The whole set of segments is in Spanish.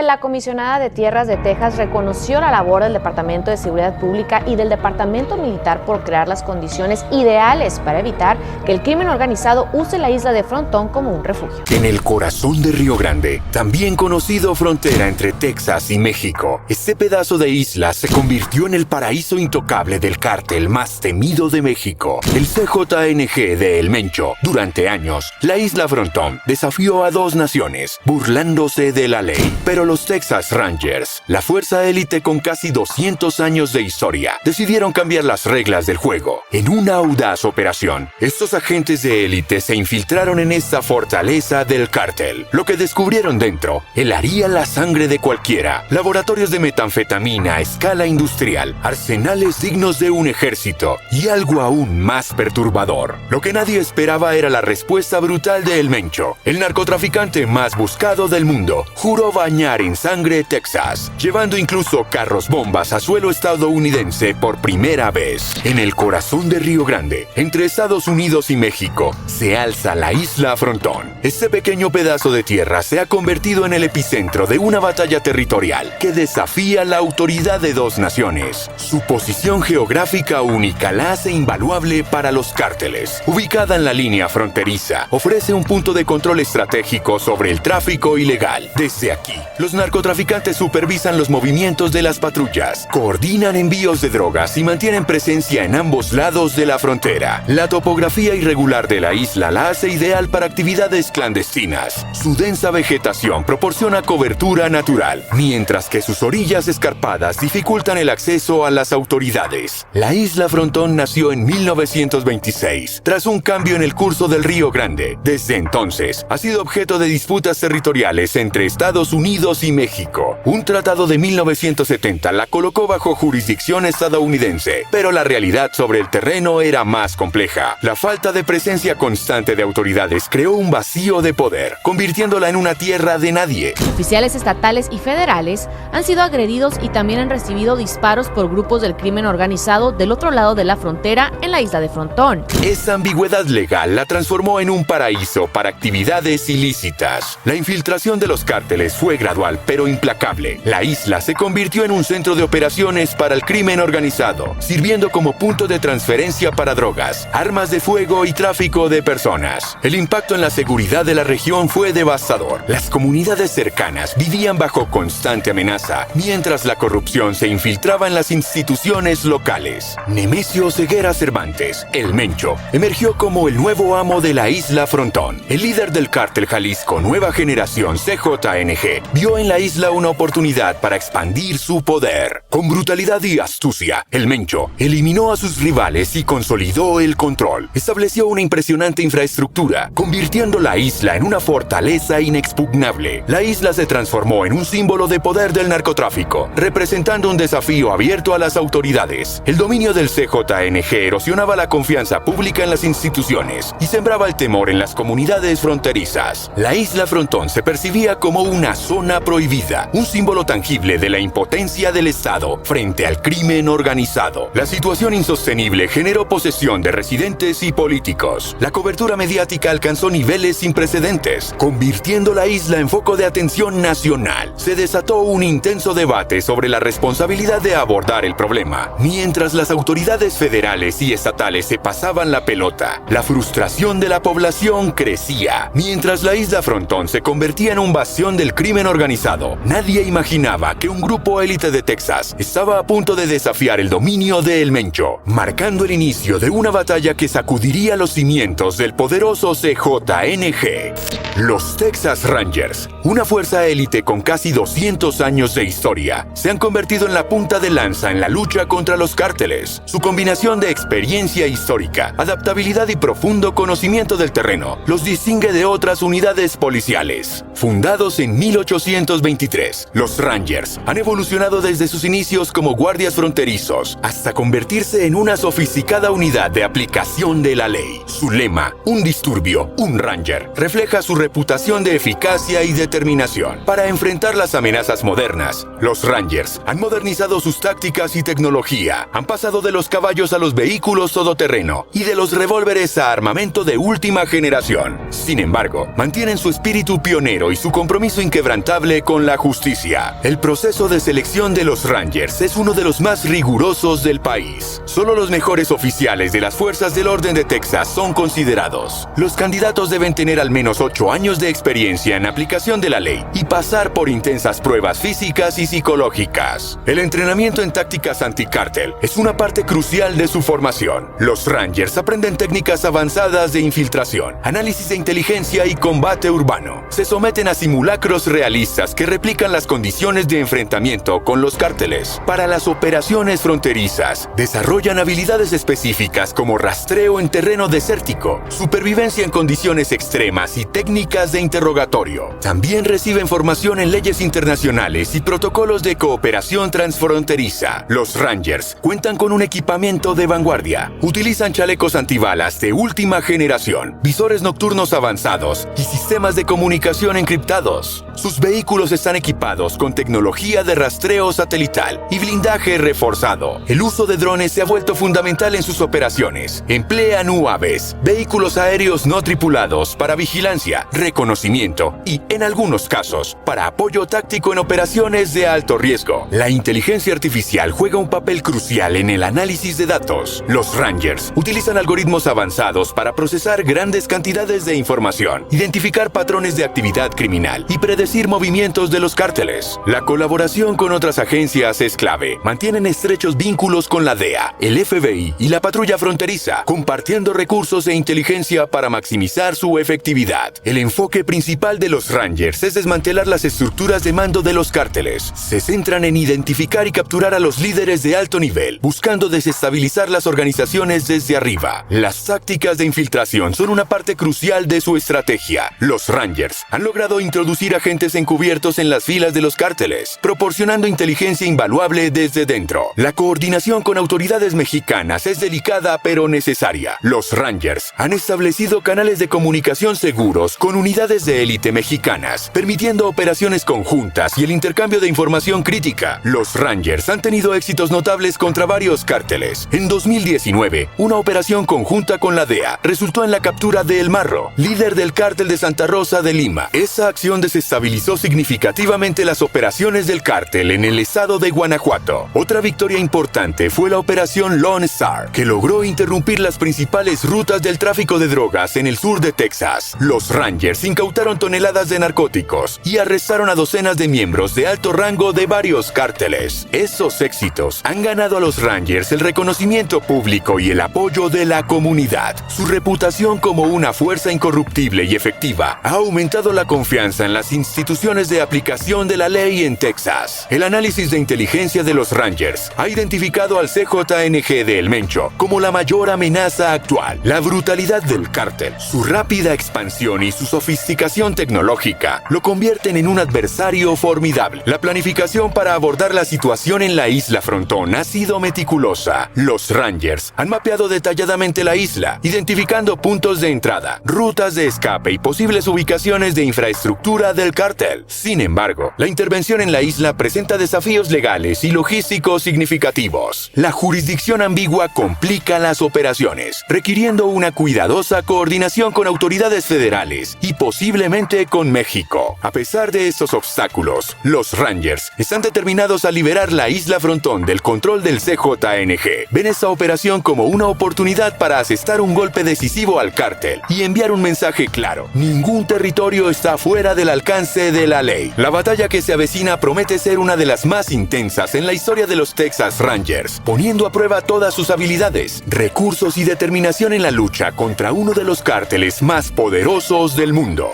La comisionada de Tierras de Texas reconoció la labor del Departamento de Seguridad Pública y del Departamento Militar por crear las condiciones ideales para evitar que el crimen organizado use la isla de Frontón como un refugio. En el corazón de Río Grande, también conocido frontera entre Texas y México, este pedazo de isla se convirtió en el paraíso intocable del cártel más temido de México, el CJNG de El Mencho. Durante años, la isla Frontón desafió a dos naciones, burlándose de la ley. Pero los Texas Rangers, la fuerza élite con casi 200 años de historia, decidieron cambiar las reglas del juego. En una audaz operación, estos agentes de élite se infiltraron en esta fortaleza del cártel. Lo que descubrieron dentro helaría la sangre de cualquiera. Laboratorios de metanfetamina a escala industrial, arsenales dignos de un ejército y algo aún más perturbador. Lo que nadie esperaba era la respuesta brutal de El Mencho, el narcotraficante más buscado del mundo. Juró bañar en sangre Texas, llevando incluso carros bombas a suelo estadounidense por primera vez. En el corazón de Río Grande, entre Estados Unidos y México, se alza la isla Frontón. Este pequeño pedazo de tierra se ha convertido en el epicentro de una batalla territorial que desafía la autoridad de dos naciones. Su posición geográfica única la hace invaluable para los cárteles. Ubicada en la línea fronteriza, ofrece un punto de control estratégico sobre el tráfico ilegal. Desde aquí, los narcotraficantes supervisan los movimientos de las patrullas, coordinan envíos de drogas y mantienen presencia en ambos lados de la frontera. La topografía irregular de la isla la hace ideal para actividades clandestinas. Su densa vegetación proporciona cobertura natural, mientras que sus orillas escarpadas dificultan el acceso a las autoridades. La isla Frontón nació en 1926, tras un cambio en el curso del Río Grande. Desde entonces, ha sido objeto de disputas territoriales entre Estados Unidos y México. Un tratado de 1970 la colocó bajo jurisdicción estadounidense, pero la realidad sobre el terreno era más compleja. La falta de presencia constante de autoridades creó un vacío de poder, convirtiéndola en una tierra de nadie. Oficiales estatales y federales han sido agredidos y también han recibido disparos por grupos del crimen organizado del otro lado de la frontera en la isla de Frontón. Esa ambigüedad legal la transformó en un paraíso para actividades ilícitas. La infiltración de los cárteles fue gradual pero implacable. La isla se convirtió en un centro de operaciones para el crimen organizado, sirviendo como punto de transferencia para drogas, armas de fuego y tráfico de personas. El impacto en la seguridad de la región fue devastador. Las comunidades cercanas vivían bajo constante amenaza, mientras la corrupción se infiltraba en las instituciones locales. Nemesio Ceguera Cervantes, El Mencho, emergió como el nuevo amo de la isla Frontón. El líder del cártel Jalisco Nueva Generación CJNG vio en la isla una oportunidad para expandir su poder. Con brutalidad y astucia, El Mencho eliminó a sus rivales y consolidó el control. Estableció una impresionante infraestructura, convirtiendo la isla en una fortaleza inexpugnable. La isla se transformó en un símbolo de poder del narcotráfico, representando un desafío abierto a las autoridades. El dominio del CJNG erosionaba la confianza pública en las instituciones y sembraba el temor en las comunidades fronterizas. La isla Frontón se percibía como una zona prohibida, un símbolo tangible de la impotencia del Estado frente al crimen organizado. La situación insostenible generó posesión de residentes y políticos. La cobertura mediática alcanzó niveles sin precedentes, convirtiendo la isla en foco de atención nacional. Se desató un intenso debate sobre la responsabilidad de abordar el problema, mientras las autoridades federales y estatales se pasaban la pelota. La frustración de la población crecía, mientras la isla Frontón se convertía en un bastión del crimen organizado. Nadie imaginaba que un grupo élite de Texas estaba a punto de desafiar el dominio de El Mencho, marcando el inicio de una batalla que sacudiría los cimientos del poderoso CJNG. Los Texas Rangers, una fuerza élite con casi 200 años de historia, se han convertido en la punta de lanza en la lucha contra los cárteles. Su combinación de experiencia histórica, adaptabilidad y profundo conocimiento del terreno los distingue de otras unidades policiales. Fundados en 1823, los Rangers han evolucionado desde sus inicios como guardias fronterizos hasta convertirse en una sofisticada unidad de aplicación de la ley. Su lema, un disturbio, un Ranger, refleja su reputación de eficacia y determinación. Para enfrentar las amenazas modernas, los Rangers han modernizado sus tácticas y tecnología, han pasado de los caballos a los vehículos todoterreno y de los revólveres a armamento de última generación. Sin embargo, mantienen su espíritu pionero y su compromiso inquebrantable culpable con la justicia. El proceso de selección de los Rangers es uno de los más rigurosos del país. Solo los mejores oficiales de las fuerzas del orden de Texas son considerados. Los candidatos deben tener al menos 8 años de experiencia en aplicación de la ley y pasar por intensas pruebas físicas y psicológicas. El entrenamiento en tácticas anticártel es una parte crucial de su formación. Los Rangers aprenden técnicas avanzadas de infiltración, análisis de inteligencia y combate urbano. Se someten a simulacros realistas que replican las condiciones de enfrentamiento con los cárteles. Para las operaciones fronterizas, desarrollan habilidades específicas como rastreo en terreno desértico, supervivencia en condiciones extremas y técnicas de interrogatorio. También reciben formación en leyes internacionales y protocolos de cooperación transfronteriza. Los Rangers cuentan con un equipamiento de vanguardia. Utilizan chalecos antibalas de última generación, visores nocturnos avanzados y sistemas de comunicación encriptados. Sus vehículos están equipados con tecnología de rastreo satelital y blindaje reforzado. El uso de drones se ha vuelto fundamental en sus operaciones. Emplean UAVs, vehículos aéreos no tripulados para vigilancia, reconocimiento y, en algunos casos, para apoyo táctico en operaciones de alto riesgo. La inteligencia artificial juega un papel crucial en el análisis de datos. Los Rangers utilizan algoritmos avanzados para procesar grandes cantidades de información, identificar patrones de actividad criminal y predecir movimientos de los cárteles. La colaboración con otras agencias es clave. Mantienen estrechos vínculos con la DEA, el FBI y la patrulla fronteriza, compartiendo recursos e inteligencia para maximizar su efectividad. El enfoque principal de los Rangers es desmantelar las estructuras de mando de los cárteles. Se centran en identificar y capturar a los líderes de alto nivel, buscando desestabilizar las organizaciones desde arriba. Las tácticas de infiltración son una parte crucial de su estrategia. Los Rangers han logrado introducir agentes encubiertos en las filas de los cárteles, proporcionando inteligencia invaluable desde dentro. La coordinación con autoridades mexicanas es delicada pero necesaria. Los Rangers han establecido canales de comunicación seguros con unidades de élite mexicanas, permitiendo operaciones conjuntas y el intercambio de información crítica. Los Rangers han tenido éxitos notables contra varios cárteles. En 2019, una operación conjunta con la DEA resultó en la captura de El Marro, líder del cártel de Santa Rosa de Lima. Esa acción desestabilizó significativamente las operaciones del cártel en el estado de Guanajuato. Otra victoria importante fue la operación Lone Star, que logró interrumpir las principales rutas del tráfico de drogas en el sur de Texas. Los Rangers incautaron toneladas de narcóticos y arrestaron a docenas de miembros de alto rango de varios cárteles. Esos éxitos han ganado a los Rangers el reconocimiento público y el apoyo de la comunidad. Su reputación como una fuerza incorruptible y efectiva ha aumentado la confianza en las instituciones de aplicación de la ley en Texas. El análisis de inteligencia de los Rangers ha identificado al CJNG de El Mencho como la mayor amenaza actual. La brutalidad del cártel, su rápida expansión y su sofisticación tecnológica lo convierten en un adversario formidable. La planificación para abordar la situación en la isla Frontón ha sido meticulosa. Los Rangers han mapeado detalladamente la isla, identificando puntos de entrada, rutas de escape y posibles ubicaciones de infraestructura del cártel. Sin embargo, la intervención en la isla presenta desafíos legales y logísticos significativos. La jurisdicción ambigua complica las operaciones, requiriendo una cuidadosa coordinación con autoridades federales y posiblemente con México. A pesar de estos obstáculos, los Rangers están determinados a liberar la isla Frontón del control del CJNG. Ven esta operación como una oportunidad para asestar un golpe decisivo al cártel y enviar un mensaje claro: ningún territorio está fuera del alcance de la ley. La batalla que se avecina promete ser una de las más intensas en la historia de los Texas Rangers, poniendo a prueba todas sus habilidades, recursos y determinación en la lucha contra uno de los cárteles más poderosos del mundo.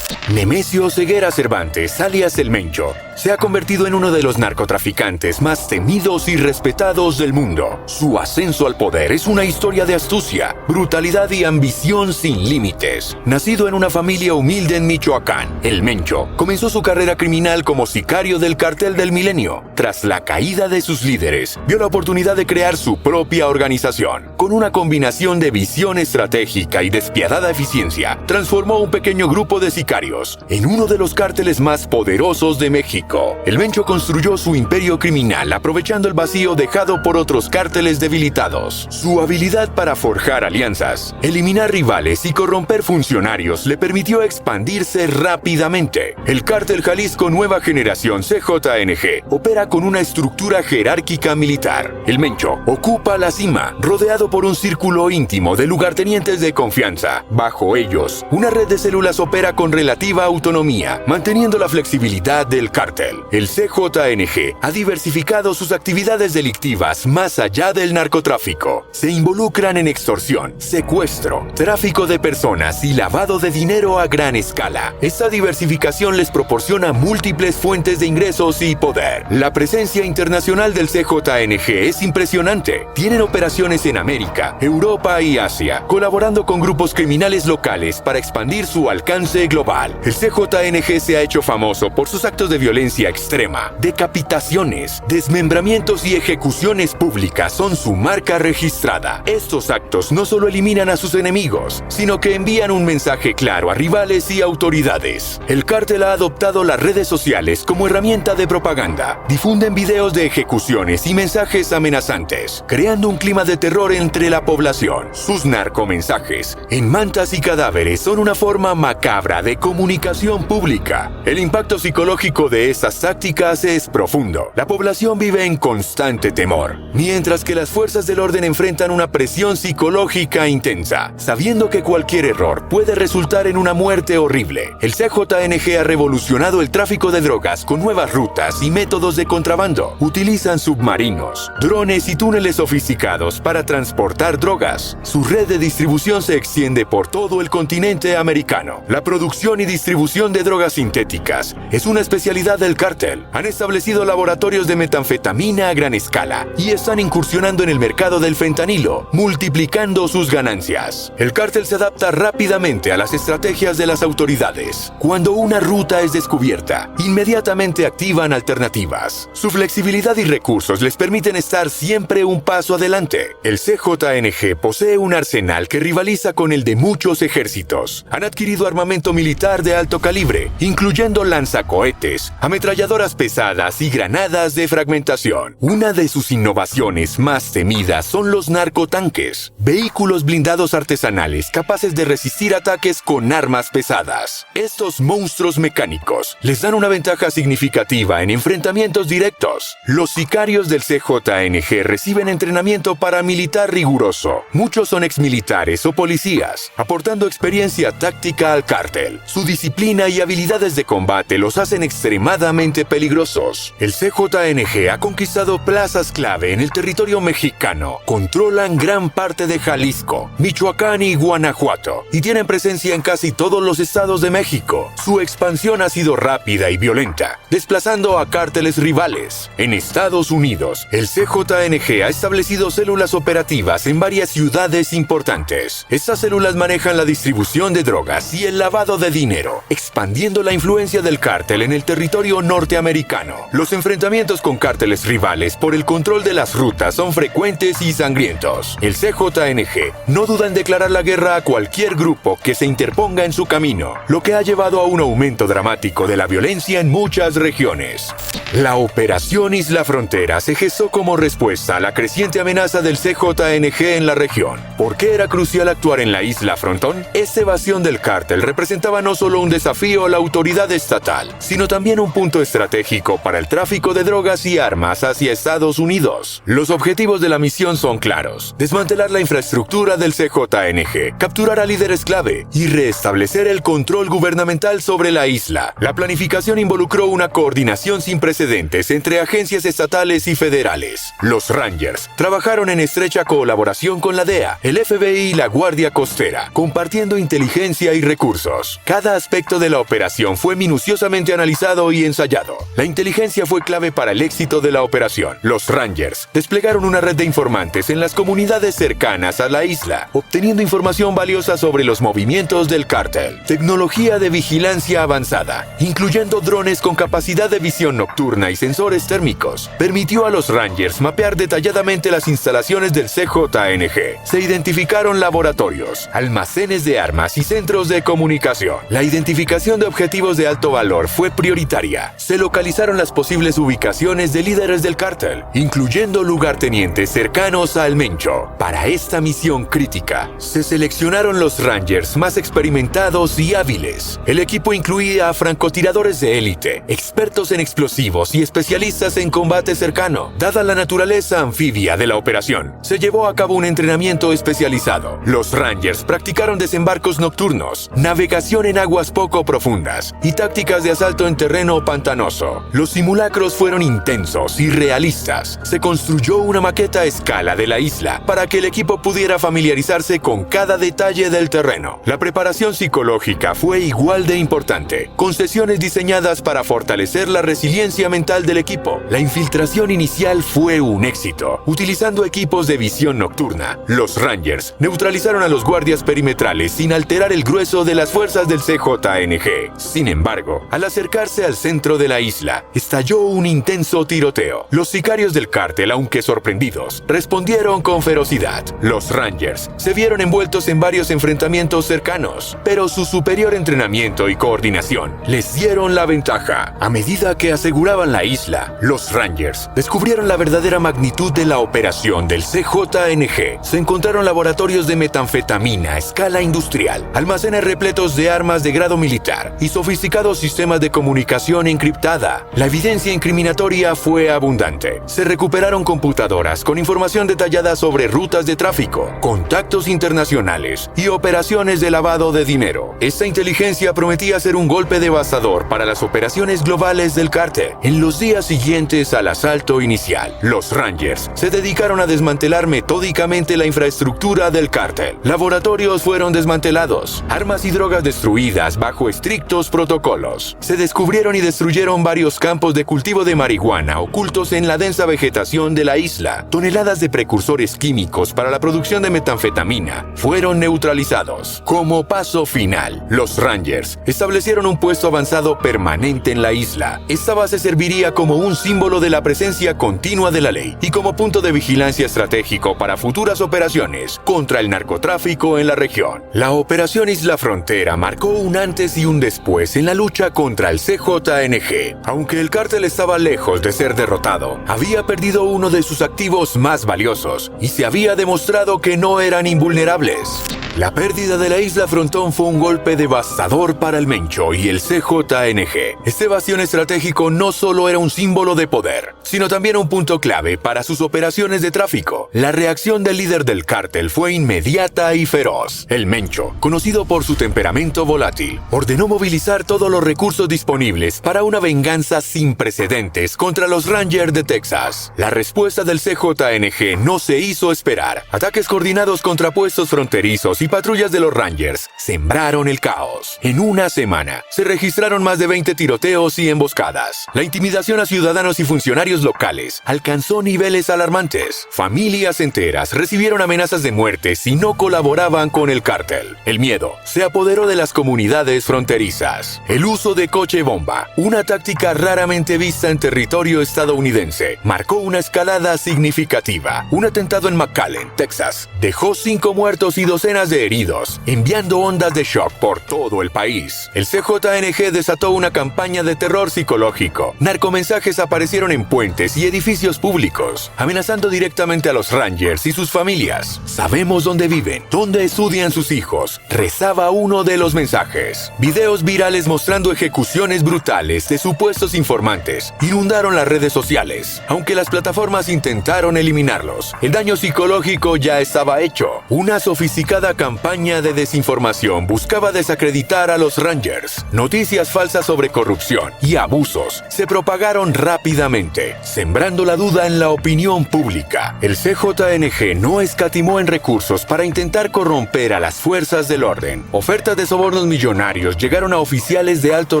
Nemesio Ceguera Cervantes, alias El Mencho, se ha convertido en uno de los narcotraficantes más temidos y respetados del mundo. Su ascenso al poder es una historia de astucia, brutalidad y ambición sin límites. Nacido en una familia humilde en Michoacán, El Mencho comenzó su carrera criminal como sicario del Cartel del Milenio. Tras la caída de sus líderes, vio la oportunidad de crear su propia organización. con una combinación de visión estratégica y despiadada eficiencia, transformó un pequeño grupo de sicarios en uno de los cárteles más poderosos de México. El Mencho construyó su imperio criminal aprovechando el vacío dejado por otros cárteles debilitados. Su habilidad para forjar alianzas, eliminar rivales y corromper funcionarios le permitió expandirse rápidamente. El cártel Jalisco Nueva Generación CJNG opera con una estructura jerárquica militar. El Mencho ocupa la cima, rodeado por un círculo íntimo de lugartenientes de confianza. Bajo ellos, una red de células opera con relativa autonomía, manteniendo la flexibilidad del cártel. El CJNG ha diversificado sus actividades delictivas más allá del narcotráfico. Se involucran en extorsión, secuestro, tráfico de personas y lavado de dinero a gran escala. Esta diversificación les proporciona múltiples fuentes de ingresos y poder. La presencia internacional del CJNG es impresionante. Tienen operaciones en América, Europa y Asia, colaborando con grupos criminales locales para expandir su alcance global. El CJNG se ha hecho famoso por sus actos de violencia extrema. Decapitaciones, desmembramientos y ejecuciones públicas son su marca registrada. Estos actos no solo eliminan a sus enemigos, sino que envían un mensaje claro a rivales y autoridades. El cártel ha adoptado las redes sociales como herramienta de propaganda. Difunden videos de ejecuciones y mensajes amenazantes, creando un clima de terror entre la población. Sus narcomensajes, en mantas y cadáveres, son una forma macabra de comunicación pública. El impacto psicológico de estas tácticas es profundo. La población vive en constante temor, mientras que las fuerzas del orden enfrentan una presión psicológica intensa, sabiendo que cualquier error puede resultar en una muerte horrible. El CJNG ha revolucionado el tráfico de drogas con nuevas rutas y métodos de contrabando. Utilizan submarinos, drones y túneles sofisticados para transportar drogas. Su red de distribución se extiende por todo el continente americano. La producción y distribución de drogas sintéticas es una especialidad del cártel. Han establecido laboratorios de metanfetamina a gran escala y están incursionando en el mercado del fentanilo, multiplicando sus ganancias. El cártel se adapta rápidamente a las estrategias de las autoridades. Cuando una ruta es descubierta, inmediatamente activan alternativas. Su flexibilidad y recursos les permiten estar siempre un paso adelante. El CJNG posee un arsenal que rivaliza con el de muchos ejércitos. Han adquirido armamento militar de alto calibre, incluyendo lanzacohetes, ametralladoras pesadas y granadas de fragmentación. Una de sus innovaciones más temidas son los narcotanques, vehículos blindados artesanales capaces de resistir ataques con armas pesadas. Estos monstruos mecánicos les dan una ventaja significativa en enfrentamientos directos. Los sicarios del CJNG reciben entrenamiento paramilitar riguroso. Muchos son exmilitares o policías, aportando experiencia táctica al cártel. Su disciplina y habilidades de combate los hacen extremadamente peligrosos. El CJNG ha conquistado plazas clave en el territorio mexicano. Controlan gran parte de Jalisco, Michoacán y Guanajuato, y tienen presencia en casi todos los estados de México. Su expansión ha sido rápida y violenta, desplazando a cárteles rivales. En Estados Unidos, el CJNG ha establecido células operativas en varias ciudades importantes. Estas células manejan la distribución de drogas y el lavado de dinero, expandiendo la influencia del cártel en el territorio norteamericano. Los enfrentamientos con cárteles rivales por el control de las rutas son frecuentes y sangrientos. El CJNG no duda en declarar la guerra a cualquier grupo que se interponga en su camino, lo que ha llevado a un aumento dramático de la violencia en muchas regiones. La Operación Isla Frontera se gestó como respuesta a la creciente amenaza del CJNG en la región. ¿Por qué era crucial actuar en la Isla Frontón? Esta evasión del cártel representaba no solo un desafío a la autoridad estatal, sino también un punto estratégico para el tráfico de drogas y armas hacia Estados Unidos. Los objetivos de la misión son claros: desmantelar la infraestructura del CJNG, capturar a líderes clave y restablecer el control gubernamental sobre la isla. La planificación involucró una coordinación sin precedentes entre agencias estatales y federales. Los Rangers trabajaron en estrecha colaboración con la DEA, el FBI y la Guardia Costera, compartiendo inteligencia y recursos. Cada aspecto de la operación fue minuciosamente analizado y ensayado. La inteligencia fue clave para el éxito de la operación. Los Rangers desplegaron una red de informantes en las comunidades cercanas a la isla, obteniendo información valiosa sobre los movimientos del cártel. Tecnología de vigilancia avanzada, incluyendo drones con capacidad de visión nocturna y sensores térmicos, permitió a los Rangers mapear detalladamente las instalaciones del CJNG CJNG. Se identificaron laboratorios, almacenes de armas y centros de comunicación. La identificación de objetivos de alto valor fue prioritaria. Se localizaron las posibles ubicaciones de líderes del cártel, incluyendo lugartenientes cercanos al Mencho. Para esta misión crítica, se seleccionaron los Rangers más experimentados y hábiles. El equipo incluía a francotiradores de élite, expertos en explosivos y especialistas en combate cercano. Dada la naturaleza anfibia de la operación, se llevó a cabo un entrenamiento especializado. Los Rangers practicaron desembarcos nocturnos, navegación en aguas poco profundas y tácticas de asalto en terreno pantanoso. Los simulacros fueron intensos y realistas. Se construyó una maqueta a escala de la isla para que el equipo pudiera familiarizarse con cada detalle del terreno. La preparación psicológica fue igual de importante, con sesiones diseñadas para fortalecer la resiliencia mental del equipo. La infiltración inicial fue un éxito. Utilizando equipos de visión nocturna, los Rangers neutralizaron a los guardias perimetrales sin alterar el grueso de las fuerzas del CJNG. Sin embargo, al acercarse al centro de la isla, estalló un intenso tiroteo. Los sicarios del cártel, aunque sorprendidos, respondieron con ferocidad. Los Rangers se vieron envueltos en varios enfrentamientos cercanos, pero su superior entrenamiento y coordinación les dieron la ventaja. A medida que aseguraban la isla, los Rangers descubrieron la verdadera magnitud de la operación del CJNG. Se encontraron laboratorios de metanfetamina a escala industrial, almacenes repletos de armas de grado militar y sofisticados sistemas de comunicación encriptada. La evidencia incriminatoria fue abundante. Se recuperaron computadoras con información detallada sobre rutas de tráfico, contactos internacionales y operaciones de lavado de dinero. Esta inteligencia prometía ser un golpe devastador para las operaciones globales del cártel. En los días siguientes al asalto inicial, los Rangers se dedicaron a desmantelar metódicamente la infraestructura del cártel. Laboratorios fueron desmantelados, armas y drogas destruidas bajo estrictos protocolos. Se descubrieron y destruyeron varios campos de cultivo de marihuana ocultos en la densa vegetación de la isla. Toneladas de precursores químicos para la producción de metanfetamina fueron neutralizados. Como paso final, los Rangers establecieron un puesto avanzado permanente en la isla. Esta base serviría como un símbolo de la presencia continua de la ley y como punto de vigilancia estratégico para futuras operaciones contra el narcotráfico en la región. La Operación Isla Frontera marcó un antes y un después en la lucha contra el CJNG. Aunque el cártel estaba lejos de ser derrotado, había perdido uno de sus activos más valiosos y se había demostrado que no eran invulnerables. La pérdida de la isla Frontón fue un golpe devastador para el Mencho y el CJNG. Este bastión estratégico no solo era un símbolo de poder, sino también un punto clave para sus operaciones de tráfico. La reacción del líder del cártel fue inmediata y feroz. El Mencho, conocido por su temperamento volátil, ordenó movilizar todos los recursos disponibles para una venganza sin precedentes contra los Rangers de Texas. La respuesta del CJNG no se hizo esperar. Ataques coordinados contra puestos fronterizos y patrullas de los Rangers sembraron el caos. En una semana, se registraron más de 20 tiroteos y emboscadas. La intimidación a ciudadanos y funcionarios locales alcanzó niveles alarmantes. Familias enteras recibieron amenazas de muerte si no colaboraban con el cártel. El miedo se apoderó de las comunidades fronterizas. El uso de coche bomba, una táctica raramente vista en territorio estadounidense, marcó una escalada significativa. Un atentado en McAllen, Texas, dejó 5 muertos y docenas de heridos, enviando ondas de shock por todo el país. El CJNG desató una campaña de terror psicológico. Narcomensajes aparecieron en puentes y edificios públicos, amenazando directamente a los Rangers y sus familias. Sabemos dónde viven, dónde estudian sus hijos, rezaba uno de los mensajes. Videos virales mostrando ejecuciones brutales de supuestos informantes inundaron las redes sociales. Aunque las plataformas intentaron eliminarlos, el daño psicológico ya estaba hecho. Una sofisticada campaña de desinformación buscaba desacreditar a los Rangers. Noticias falsas sobre corrupción y abusos se propagaron rápidamente, sembrando la duda en la opinión pública. El CJNG no escatimó en recursos para intentar corromper a las fuerzas del orden. Ofertas de sobornos millonarios llegaron a oficiales de alto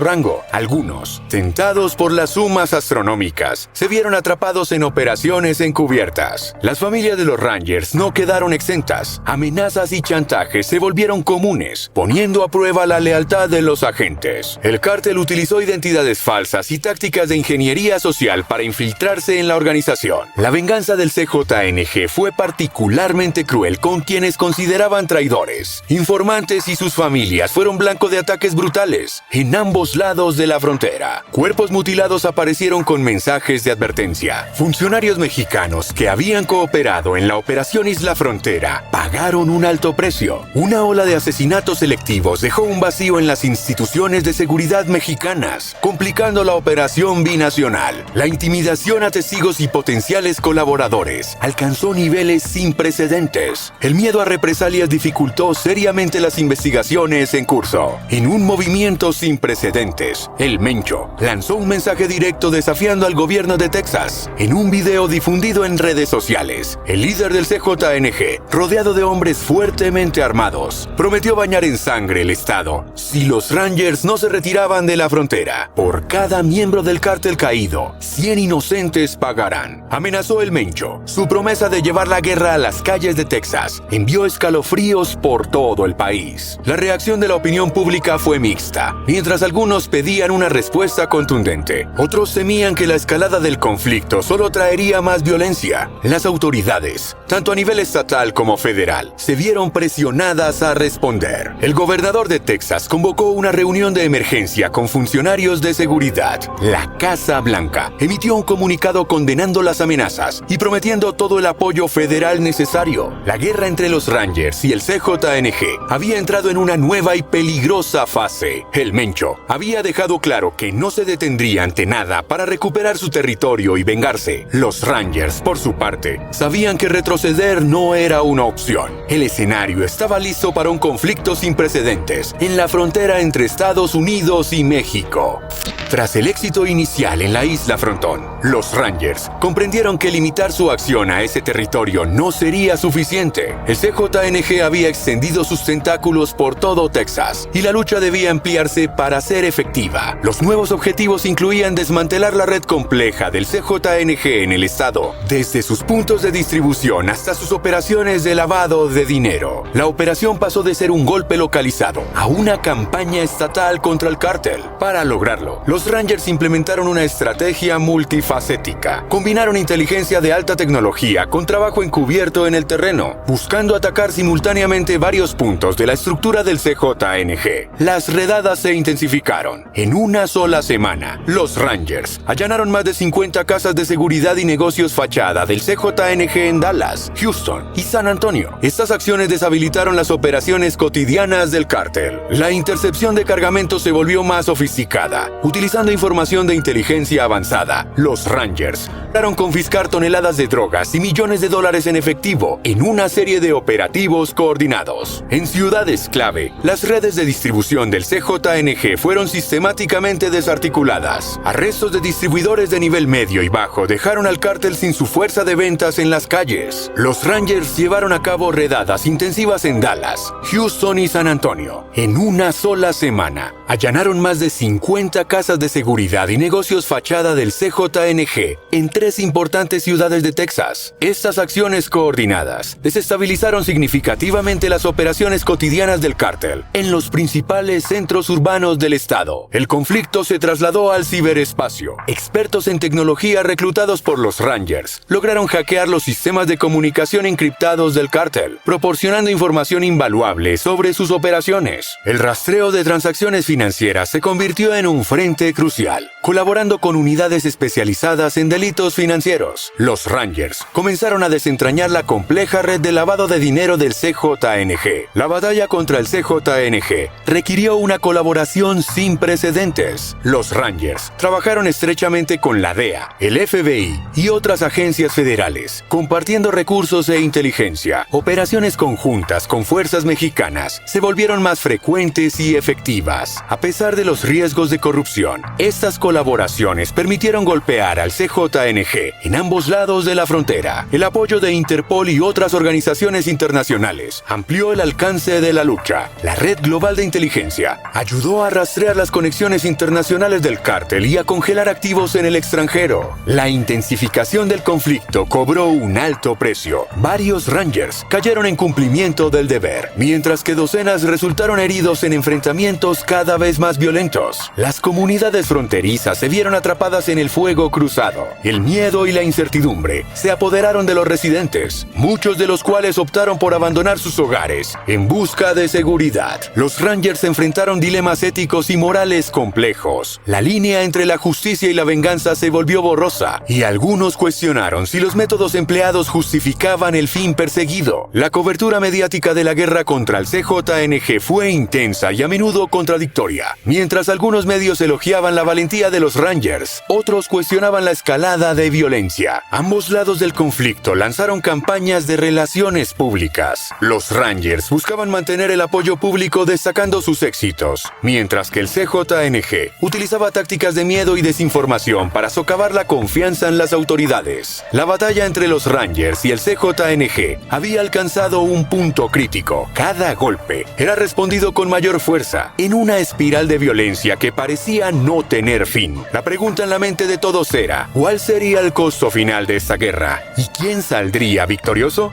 rango. Algunos, tentados por las sumas astronómicas, se vieron atrapados en operaciones encubiertas. Las familias de los Rangers no quedaron exentas. Amenazas y chantajes sabotaje se volvieron comunes, poniendo a prueba la lealtad de los agentes. El cártel utilizó identidades falsas y tácticas de ingeniería social para infiltrarse en la organización. La venganza del CJNG fue particularmente cruel con quienes consideraban traidores. Informantes y sus familias fueron blanco de ataques brutales en ambos lados de la frontera. Cuerpos mutilados aparecieron con mensajes de advertencia. Funcionarios mexicanos que habían cooperado en la Operación Isla Frontera pagaron un alto precio. Una ola de asesinatos selectivos dejó un vacío en las instituciones de seguridad mexicanas, complicando la operación binacional. La intimidación a testigos y potenciales colaboradores alcanzó niveles sin precedentes. El miedo a represalias dificultó seriamente las investigaciones en curso. En un movimiento sin precedentes, el Mencho lanzó un mensaje directo desafiando al gobierno de Texas. En un video difundido en redes sociales, el líder del CJNG, rodeado de hombres fuertemente armados, prometió bañar en sangre el estado si los Rangers no se retiraban de la frontera. Por cada miembro del cártel caído, 100 inocentes pagarán. Amenazó el Mencho. Su promesa de llevar la guerra a las calles de Texas envió escalofríos por todo el país. La reacción de la opinión pública fue mixta. Mientras algunos pedían una respuesta contundente, otros temían que la escalada del conflicto solo traería más violencia. Las autoridades, tanto a nivel estatal como federal, se vieron presionadas a responder. El gobernador de Texas convocó una reunión de emergencia con funcionarios de seguridad. La Casa Blanca emitió un comunicado condenando las amenazas y prometiendo todo el apoyo federal necesario. La guerra entre los Rangers y el CJNG había entrado en una nueva y peligrosa fase. El Mencho había dejado claro que no se detendría ante nada para recuperar su territorio y vengarse. Los Rangers, por su parte, sabían que retroceder no era una opción. El escenario estaba listo para un conflicto sin precedentes en la frontera entre Estados Unidos y México. Tras el éxito inicial en la Isla Frontón, los Rangers comprendieron que limitar su acción a ese territorio no sería suficiente. El CJNG había extendido sus tentáculos por todo Texas y la lucha debía ampliarse para ser efectiva. Los nuevos objetivos incluían desmantelar la red compleja del CJNG en el estado, desde sus puntos de distribución hasta sus operaciones de lavado de dinero. La operación pasó de ser un golpe localizado a una campaña estatal contra el cártel. Para lograrlo, los Rangers implementaron una estrategia multifacética. Combinaron inteligencia de alta tecnología con trabajo encubierto en el terreno, buscando atacar simultáneamente varios puntos de la estructura del CJNG. Las redadas se intensificaron. En una sola semana, los Rangers allanaron más de 50 casas de seguridad y negocios fachada del CJNG en Dallas, Houston y San Antonio. Estas acciones deshabilitaron las operaciones cotidianas del cártel. La intercepción de cargamentos se volvió más sofisticada. Utilizando información de inteligencia avanzada, los Rangers lograron confiscar toneladas de drogas y millones de dólares en efectivo en una serie de operativos coordinados. En ciudades clave, las redes de distribución del CJNG fueron sistemáticamente desarticuladas. Arrestos de distribuidores de nivel medio y bajo dejaron al cártel sin su fuerza de ventas en las calles. Los Rangers llevaron a cabo redadas intensivas en Dallas, Houston y San Antonio. En una sola semana, allanaron más de 50 casas de seguridad y negocios fachada del CJNG en 3 importantes ciudades de Texas. Estas acciones coordinadas desestabilizaron significativamente las operaciones cotidianas del cártel en los principales centros urbanos del estado. El conflicto se trasladó al ciberespacio. Expertos en tecnología reclutados por los Rangers lograron hackear los sistemas de comunicación encriptados del cártel, proporcionando información invaluable sobre sus operaciones. El rastreo de transacciones financieras se convirtió en un frente crucial, colaborando con unidades especializadas en delitos financieros. Los Rangers comenzaron a desentrañar la compleja red de lavado de dinero del CJNG. La batalla contra el CJNG requirió una colaboración sin precedentes. Los Rangers trabajaron estrechamente con la DEA, el FBI y otras agencias federales, compartiendo recursos e inteligencia. Operaciones conjuntas con fuerzas mexicanas se volvieron más frecuentes y efectivas. A pesar de los riesgos de corrupción, estas colaboraciones permitieron golpear al CJNG en ambos lados de la frontera. El apoyo de Interpol y otras organizaciones internacionales amplió el alcance de la lucha. La red global de inteligencia ayudó a rastrear las conexiones internacionales del cártel y a congelar activos en el extranjero. La intensificación del conflicto cobró un alto precio. Varios Rangers cayeron en cumplimiento cumplimiento del deber, mientras que docenas resultaron heridos en enfrentamientos cada vez más violentos. Las comunidades fronterizas se vieron atrapadas en el fuego cruzado. El miedo y la incertidumbre se apoderaron de los residentes, muchos de los cuales optaron por abandonar sus hogares en busca de seguridad. Los Rangers enfrentaron dilemas éticos y morales complejos. La línea entre la justicia y la venganza se volvió borrosa, y algunos cuestionaron si los métodos empleados justificaban el fin perseguido. La cobertura mediática de la guerra contra el CJNG fue intensa y a menudo contradictoria. Mientras algunos medios elogiaban la valentía de los Rangers, otros cuestionaban la escalada de violencia. Ambos lados del conflicto lanzaron campañas de relaciones públicas. Los Rangers buscaban mantener el apoyo público destacando sus éxitos, mientras que el CJNG utilizaba tácticas de miedo y desinformación para socavar la confianza en las autoridades. La batalla entre los Rangers y el CJNG había alcanzado un punto crítico. Cada golpe era respondido con mayor fuerza, en una espiral de violencia que parecía no tener fin. La pregunta en la mente de todos era, ¿cuál sería el costo final de esta guerra? ¿Y quién saldría victorioso?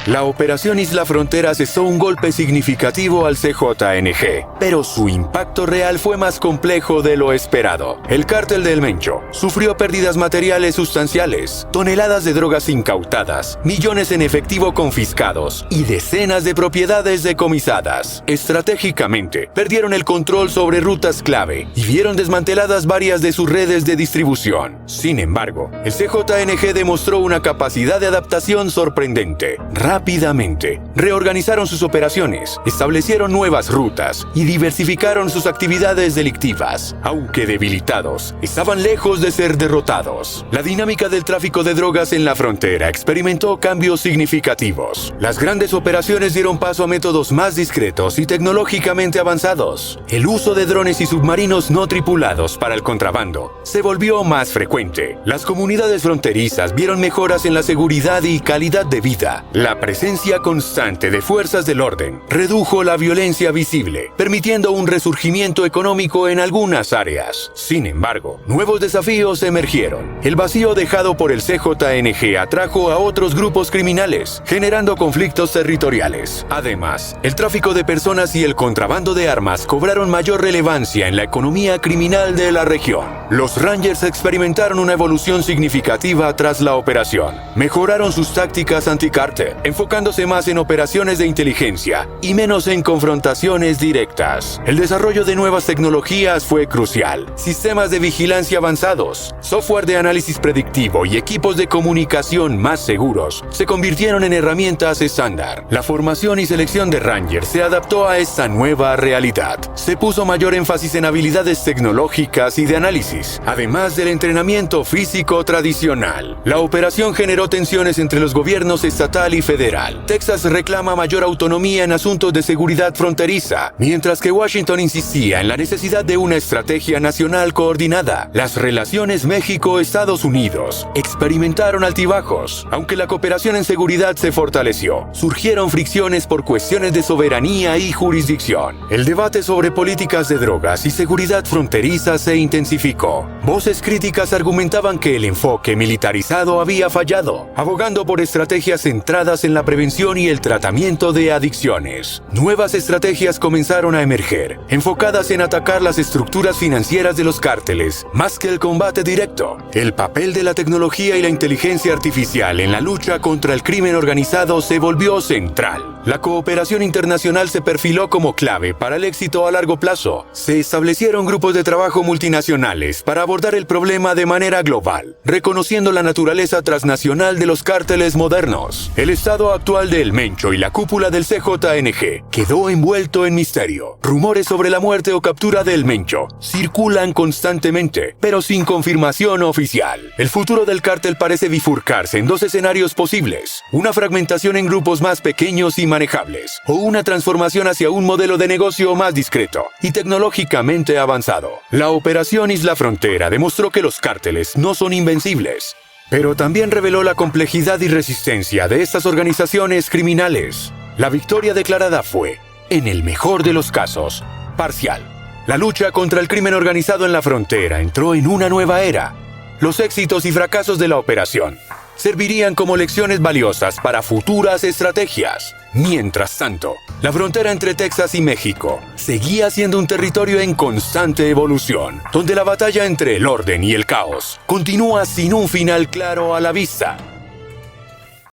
La Operación Isla Frontera asestó un golpe significativo al CJNG, pero su impacto real fue más complejo de lo esperado. El cártel del Mencho sufrió pérdidas materiales sustanciales, toneladas de drogas incautadas, millones en efectivo confiscados y decenas de propiedades decomisadas. Estratégicamente, perdieron el control sobre rutas clave y vieron desmanteladas varias de sus redes de distribución. Sin embargo, el CJNG demostró una capacidad de adaptación sorprendente. Rápidamente, reorganizaron sus operaciones, establecieron nuevas rutas y diversificaron sus actividades delictivas. Aunque debilitados, estaban lejos de ser derrotados. La dinámica del tráfico de drogas en la frontera experimentó cambios significativos. Las grandes operaciones dieron paso a métodos más discretos y tecnológicamente avanzados. El uso de drones y submarinos no tripulados para el contrabando se volvió más frecuente. Las comunidades fronterizas vieron mejoras en la seguridad y calidad de vida. La presencia constante de fuerzas del orden redujo la violencia visible, permitiendo un resurgimiento económico en algunas áreas. Sin embargo, nuevos desafíos emergieron. El vacío dejado por el CJNG atrajo a otros grupos criminales, generando conflictos territoriales. Además, el tráfico de personas y el contrabando de armas cobraron mayor relevancia en la economía criminal de la región. Los Rangers experimentaron una evolución significativa tras la operación. Mejoraron sus tácticas anticártel, enfocándose más en operaciones de inteligencia y menos en confrontaciones directas. El desarrollo de nuevas tecnologías fue crucial. Sistemas de vigilancia avanzados, software de análisis predictivo y equipos de comunicación más seguros se convirtieron en herramientas estándar. La formación y selección de Rangers se adaptó a esta nueva realidad. Se puso mayor énfasis en habilidades tecnológicas y de análisis, además del entrenamiento físico tradicional. La operación generó tensiones entre los gobiernos estatal y federal. Texas reclama mayor autonomía en asuntos de seguridad fronteriza, mientras que Washington insistía en la necesidad de una estrategia nacional coordinada. Las relaciones México-Estados Unidos experimentaron altibajos. Aunque la cooperación en seguridad se fortaleció, surgieron fricciones por cuestiones de soberanía y jurisdicción. El debate sobre políticas de drogas y seguridad fronteriza se intensificó. Voces críticas argumentaban que el enfoque militarizado había fallado, abogando por estrategias centradas en la prevención y el tratamiento de adicciones. Nuevas estrategias comenzaron a emerger, enfocadas en atacar las estructuras financieras de los cárteles, más que el combate directo. El papel de la tecnología y la inteligencia artificial en la lucha contra el crimen organizado se volvió central. La cooperación internacional se perfiló como clave para el éxito a largo plazo. Se establecieron grupos de trabajo multinacionales para abordar el problema de manera global, reconociendo la naturaleza transnacional de los cárteles modernos. El estado actual de El Mencho y la cúpula del CJNG quedó envuelto en misterio. Rumores sobre la muerte o captura de El Mencho circulan constantemente, pero sin confirmación oficial. El futuro del cártel parece bifurcarse en dos escenarios posibles: una fragmentación en grupos más pequeños y manejables, o una transformación hacia un modelo de negocio más discreto y tecnológicamente avanzado. La Operación Isla Frontera demostró que los cárteles no son invencibles, pero también reveló la complejidad y resistencia de estas organizaciones criminales. La victoria declarada fue, en el mejor de los casos, parcial. La lucha contra el crimen organizado en la frontera entró en una nueva era. Los éxitos y fracasos de la operación servirían como lecciones valiosas para futuras estrategias. Mientras tanto, la frontera entre Texas y México seguía siendo un territorio en constante evolución, donde la batalla entre el orden y el caos continúa sin un final claro a la vista.